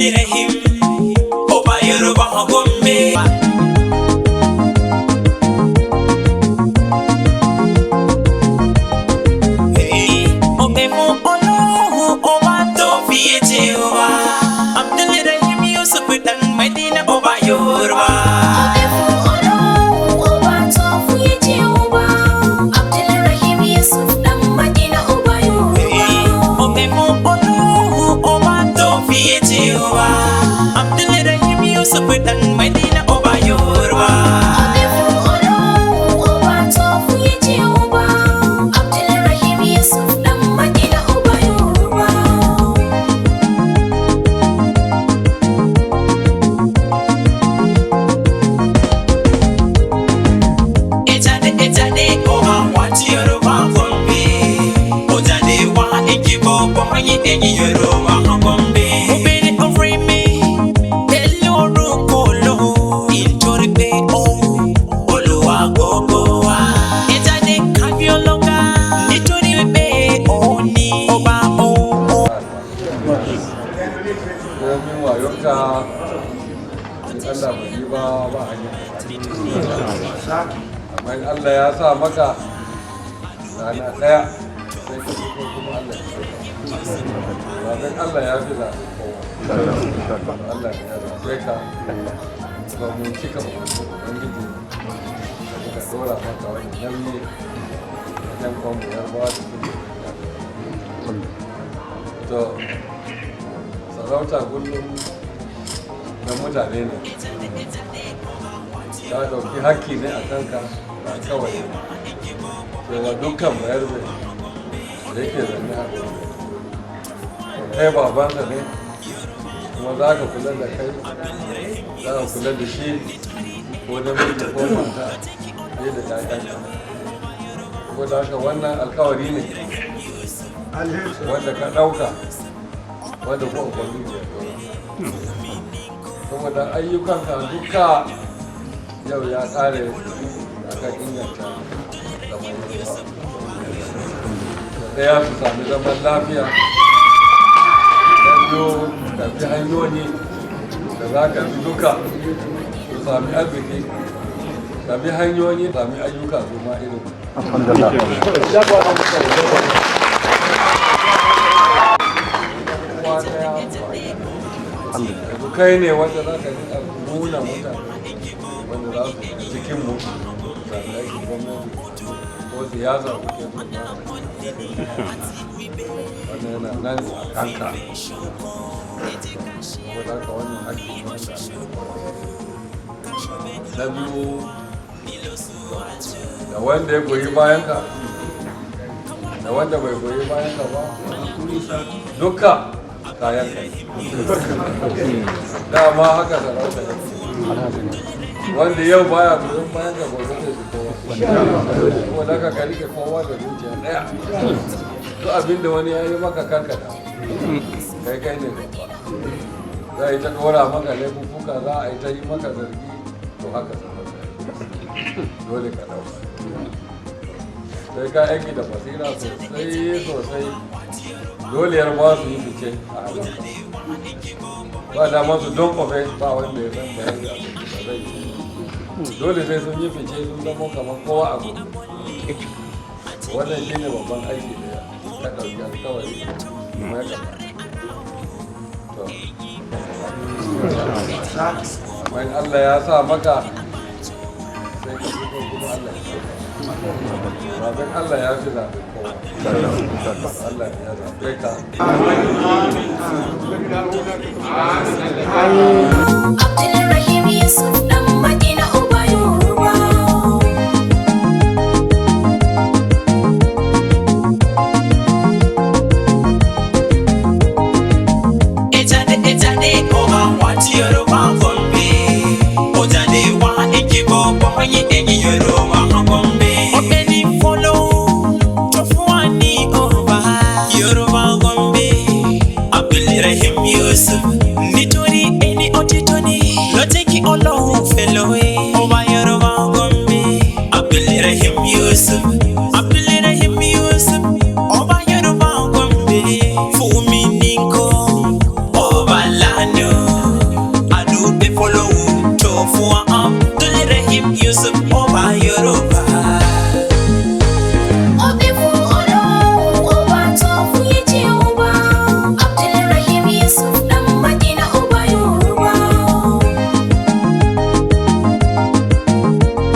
Abdulrahim Oba Yoruba Gombe. Obe fún Ọlọ́run ọba tó fi ètè wa. Abdulrahim Yusuf dan Medina Oba Yoruba. Obe fún Ọlọ́run ọba tó fi ètè wa. Abdulrahim Yusuf dan Medina Oba Yoruba. Obe fún Ọlọ́run ọba tó fi ètè wa. Abdulrahim Yusuf dan Medina Oba Yoruba. Obe fún Ọlọ́run ọba tó fi ètè wa. Abdulrahim Yusuf dan Medina Oba Yoruba. Ejade Oba wati Yoruba Gombe. Ojade wa ekibo boyi eyi Yoruba Gombe. Obìnrin orí mi pẹ̀lú orúkọ lò nítorí pé Olúwa gbogbo wa. Ejade kábíọ́lọ́gà nítorí pé òun ni ọba òun. Domin wayonka in Allah bai yi ba hanyar amma in Allah ya sa maka rana ɗaya sai ka fito kuma Allah ya zaɓen Allah ya fi zaɓen kowa Allah ya zaɓe ka ba mu cika ubangiji da muka dora maka wani nauyi wajen kwanmu yarbawa da su to sarauta kullum na mutane ne ta ɗauki haƙƙi ne a kanka ba kawai daga dukkan bayar da yake zanne a kai babanka ne kuma za ka kula da kai za ka kula da shi ko da miji ko mata fiye da ƴaƴanka ko da haka wannan alkawari ne wanda ka ɗauka wanda ko ubangiji ya ɗora saboda ayyukanka duka yau ya ƙare a kan inganta zaman yawa ɗaya su sami zaman lafiya da biyu tafi hanyoyi da za ka fi duka su sami arziki sami hanyoyi sami ayyuka su ma irin yanzu kai ne wanda za ka rika nuna mutane wanda za su cikinmu sami aikin gwamnati ko siyasa kuke wanda yana nan a kanka ko da ka wannan haƙƙi na biyu da wanda ya goyi bayanka da wanda bai goyi bayanka ba duka kayan kai dama haka sarauta ya wanda yau baya goyon bayan ka gobe zai fi kowa kuma da ka rike kowa da zuciya daya duk abinda wani ya yi maka kanka da kai ne babba za a yi ta dora maka laifuka za a yi ta yi maka zargi to haka sarauta dole ka dauka sai ka aiki da basira sosai doliyar ba su yi fice a hannunka ba dama su don kwafe ba wanda ya san bayan da zai dole sai sun yi fice sun zama kamar kowa a gudu wannan shi ne babban aiki da ya ɗauki alkawari kuma ya kama amma in Allah ya sa maka sai ka fito kuma Allah ya zaɓen Allah ya fi zaɓen kowa Allah ya zaɓe ka Abdulrahim Yusuf dan Medina Oba Yoruba. Ejade Oba wati Yoruba Gombe. Ojade wa ekibo boyi eyi Yoruba Gombe. Obeni follow Tofuani Oba Yoruba Gombe. Abdulrahim Yusuf nítorí ẹni òtítọ́ ni ló jẹ́ kí Ọlọ́run fẹ́ lọ́wọ́ Ọba Yoruba Gombe. Abdulrahim Yusuf Ọba Yoruba Gombe. Fún mi ní